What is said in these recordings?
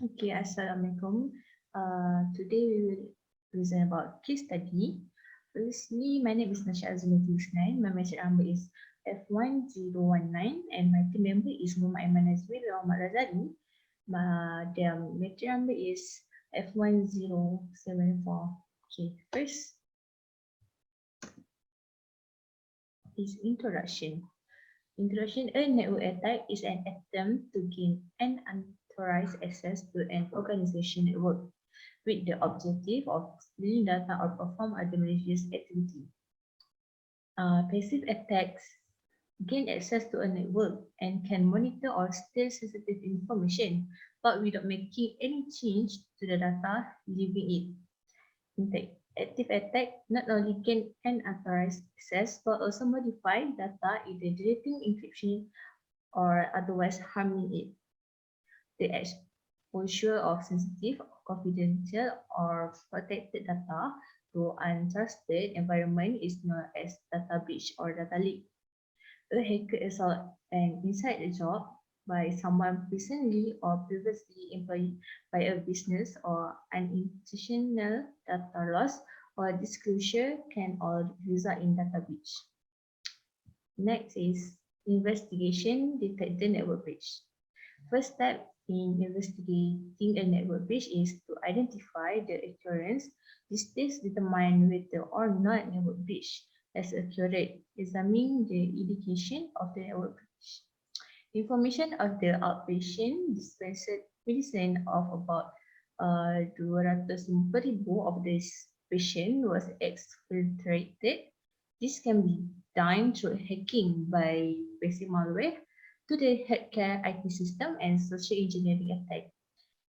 Okay, Assalamualaikum. Today we will present about case study. Firstly, my name is Nasha Azmi Husnain. My message number is F1019 and my team member is Muhammad Aiman Azmi and Muhammad Razali. Their message number is F1074. Okay, first is introduction. Introduction, a network attack is an attempt to gain unauthorized access to an organization network with the objective of stealing data or perform other malicious activity. Passive attacks gain access to a network and can monitor or steal sensitive information, but without making any change to the data leaving it intact. Active attack not only gain unauthorized access but also modify data, either deleting encryption or otherwise harming it. The exposure of sensitive, confidential, or protected data to untrusted environment is known as data breach or data leak. A hacker assault an inside job by someone presently or previously employed by a business or an intentional data loss or disclosure can all result in data breach. Next is investigation, detect the network breach. First step in investigating a network breach is to identify the occurrence. This determine whether or not network breach has occurred, examining the indication of the network breach. Information of the outpatient dispensed medicine of about 250,000 of this patient was exfiltrated. This can be done through hacking by basic malware to the healthcare IT system and social engineering attack.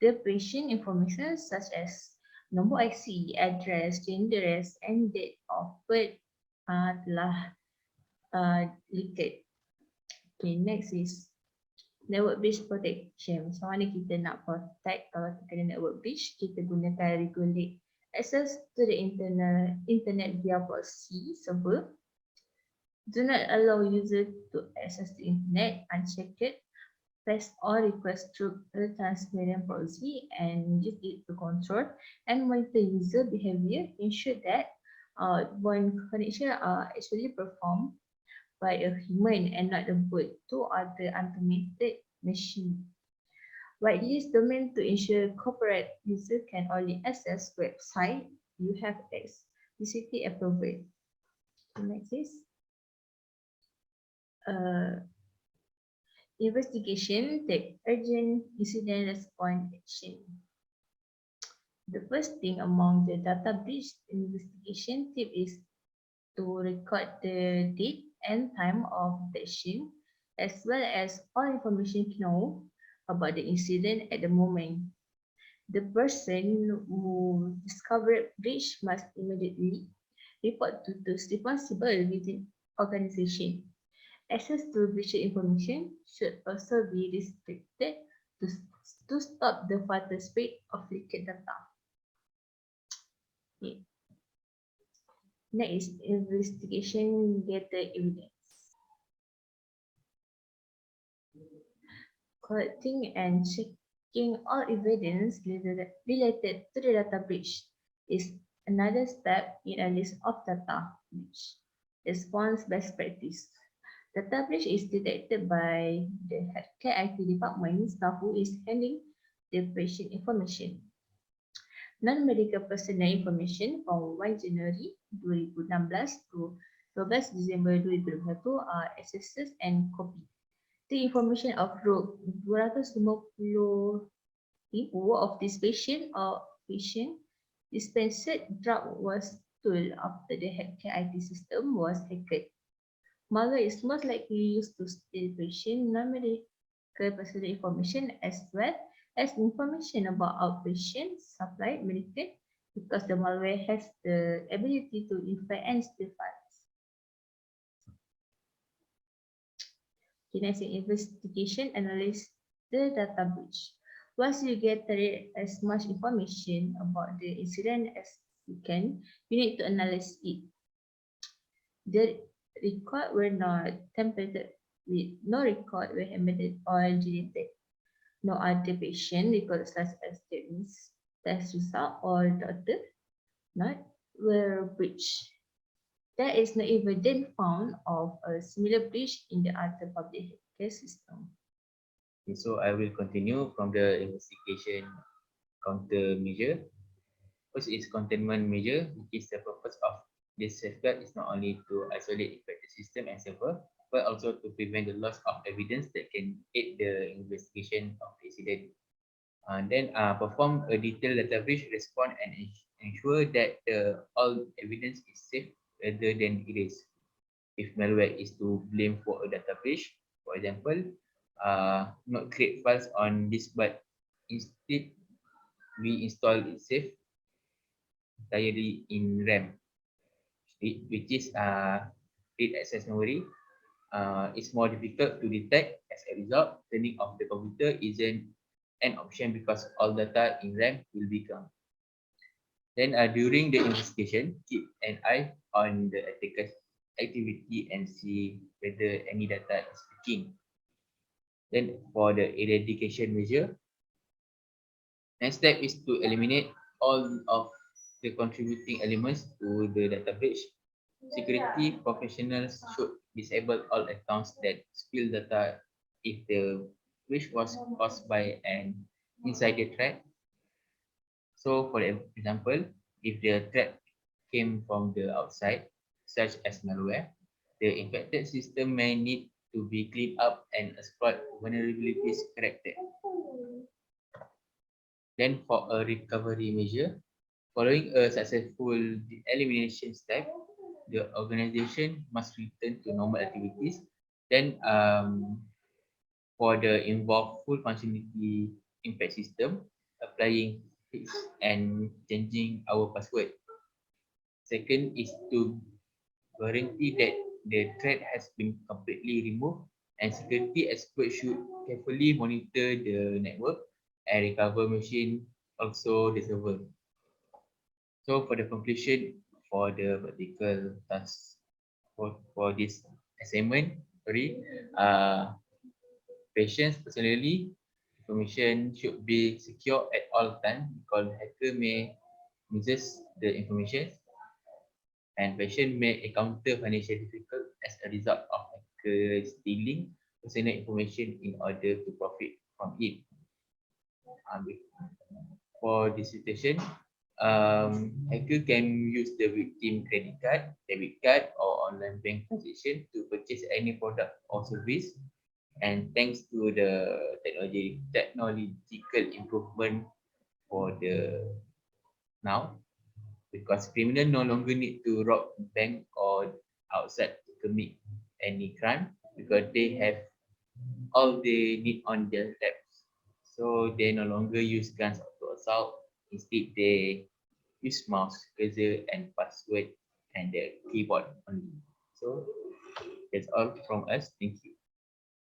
The patient information such as number IC, address, gender, and date of birth telah leaked. Okay, next is network breach protection. Macam mana kita nak protect kalau kita kena network breach? Kita gunakan regulate access to the internet via proxy server. Do not allow user to access the internet unchecked. Press or request through a transparent proxy and use it to control and monitor user behavior. Ensure that when connection are actually performed by a human and not a bot to other automated machine. Widely used domain to ensure corporate user can only access website you have explicitly approved. Next is investigation, take urgent incident response action. The first thing among the data breach investigation tip is to record the date and time of the action, as well as all information known about the incident at the moment. The person who discovered breach must immediately report to those responsible within organization. Access to breach information should also be restricted to stop the further spread of leaked data. Okay. Next is investigation gather evidence. Collecting and checking all evidence related to the data breach is another step in a list of data breach response best practice. Data breach is detected by the healthcare IT department staff who is handling the patient information. Non-medical personnel information from 1 January 2016 to 12 December 2021 are accessed and copied. The information of 250,000 of this patient dispensed drug was stolen after the healthcare IT system was hacked. Malware is most likely used to steal patient non-medical personal information as well as information about outpatient supplied medical because the malware has the ability to infect and steal files. Next, investigation, analyze the data breach. Once you get as much information about the incident as you can, you need to analyze it. The record were not tampered with, no record were embedded or deleted. No other patient records such as students, test result, or doctor not were breached. There is no evidence found of a similar breach in the other public healthcare system. Okay, so I will continue from the investigation countermeasure. First is containment measure, which is the purpose of this safeguard is not only to isolate infected system and server, but also to prevent the loss of evidence that can aid the investigation of the incident. And then perform a detailed data breach response and ensure that all evidence is safe rather than erased. If malware is to blame for a data breach, for example, not create files on disk but instead we install it safe entirely in RAM, which is read access memory. It's more difficult to detect. As a result, turning off the computer isn't an option because all data in RAM will be gone. Then during the investigation, keep an eye on the attacker's activity and see whether any data is leaking. Then for the eradication measure, next step is to eliminate all of the contributing elements to the data breach. Security professionals should disable all accounts that spill data if the breach was caused by an insider threat. So, for example, if the threat came from the outside, such as malware, the infected system may need to be cleaned up and exploit vulnerabilities corrected. Then, for a recovery measure, following a successful elimination step, the organization must return to normal activities. Then, for the involved full functionality impact system, applying fix and changing our password. Second is to guarantee that the threat has been completely removed, and security experts should carefully monitor the network and recover machine, also the server. So for the conclusion for the vertical task for this assignment, sorry, patients personally information should be secure at all times because hacker may misuse the information and patient may encounter financial difficulty as a result of hacker stealing personal information in order to profit from it. For this situation, hacker can use the victim credit card, debit card, or online bank transaction to purchase any product or service. And thanks to the technological improvement for the now, because criminal no longer need to rob bank or outside to commit any crime because they have all they need on their laps. So they no longer use guns to assault. Instead, they use mouse, cursor, and password and their keyboard only. So that's all from us. Thank you.